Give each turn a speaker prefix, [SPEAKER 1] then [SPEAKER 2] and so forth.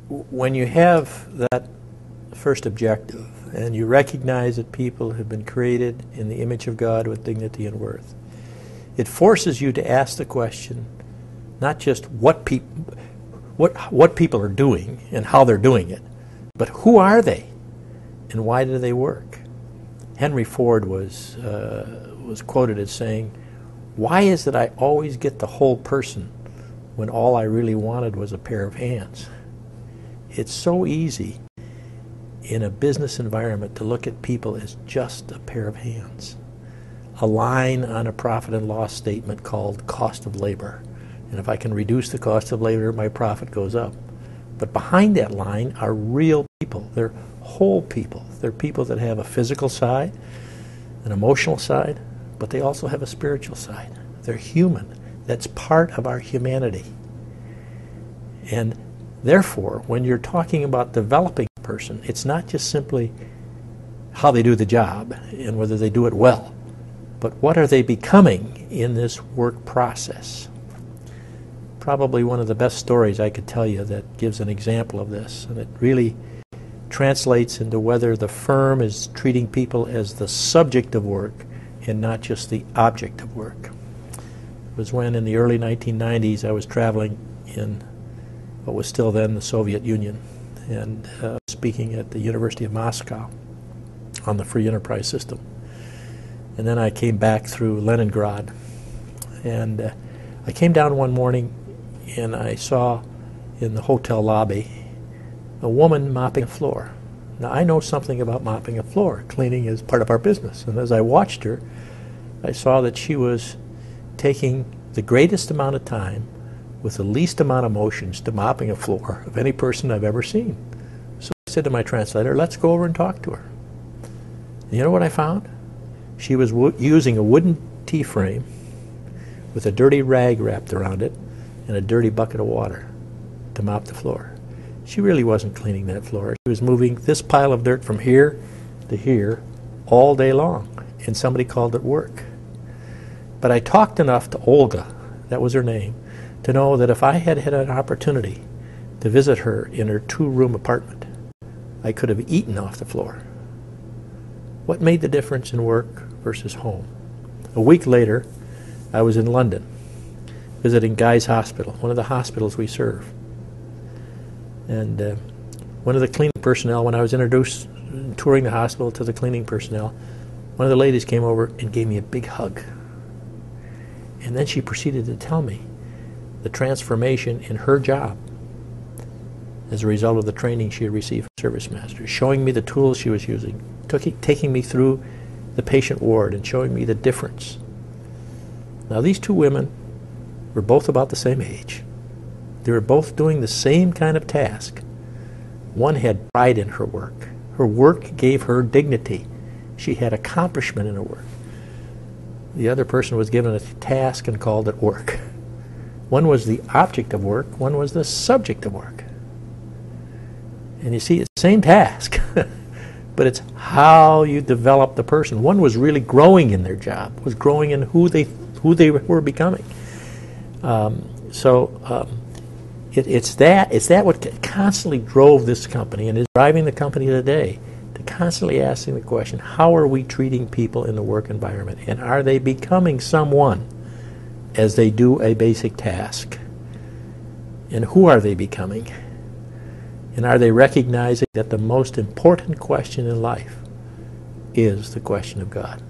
[SPEAKER 1] when you have that first objective and you recognize that people have been created in the image of God with dignity and worth, it forces you to ask the question, not just what people are doing and how they're doing it, but who are they and why do they work? Henry Ford was quoted as saying, "Why is it I always get the whole person when all I really wanted was a pair of hands?" It's so easy in a business environment to look at people as just a pair of hands. A line on a profit and loss statement called cost of labor. And if I can reduce the cost of labor, my profit goes up. But behind that line are real people. They're whole people. They're people that have a physical side, an emotional side, but they also have a spiritual side. They're human. That's part of our humanity. And therefore, when you're talking about developing a person, it's not just simply how they do the job and whether they do it well, but what are they becoming in this work process? Probably one of the best stories I could tell you that gives an example of this, and it really translates into whether the firm is treating people as the subject of work and not just the object of work. It was when in the early 1990s I was traveling in what was still then the Soviet Union and speaking at the University of Moscow on the free enterprise system. And then I came back through Leningrad, and I came down one morning and I saw in the hotel lobby a woman mopping a floor. Now I know something about mopping a floor. Cleaning is part of our business. And as I watched her, I saw that she was taking the greatest amount of time with the least amount of motions to mopping a floor of any person I've ever seen. So I said to my translator, "Let's go over and talk to her." And you know what I found? She was using a wooden tea frame with a dirty rag wrapped around it and a dirty bucket of water to mop the floor. She really wasn't cleaning that floor. She was moving this pile of dirt from here to here all day long, and somebody called it work. But I talked enough to Olga, that was her name, to know that if I had had an opportunity to visit her in her 2-room apartment, I could have eaten off the floor. What made the difference in work versus home? A week later, I was in London visiting Guy's Hospital, one of the hospitals we serve. And one of the cleaning personnel, when I was introduced, touring the hospital to the cleaning personnel, one of the ladies came over and gave me a big hug. And then she proceeded to tell me the transformation in her job as a result of the training she had received from Service Master, showing me the tools she was using, taking me through the patient ward and showing me the difference. Now these two women were both about the same age. They were both doing the same kind of task. One had pride in her work. Her work gave her dignity. She had accomplishment in her work. The other person was given a task and called it work. One was the object of work, one was the subject of work. And you see, it's the same task, but it's how you develop the person. One was really growing in their job, was growing in who they were becoming. It's that what constantly drove this company and is driving the company today, to constantly asking the question, how are we treating people in the work environment? And are they becoming someone as they do a basic task? And who are they becoming? And are they recognizing that the most important question in life is the question of God?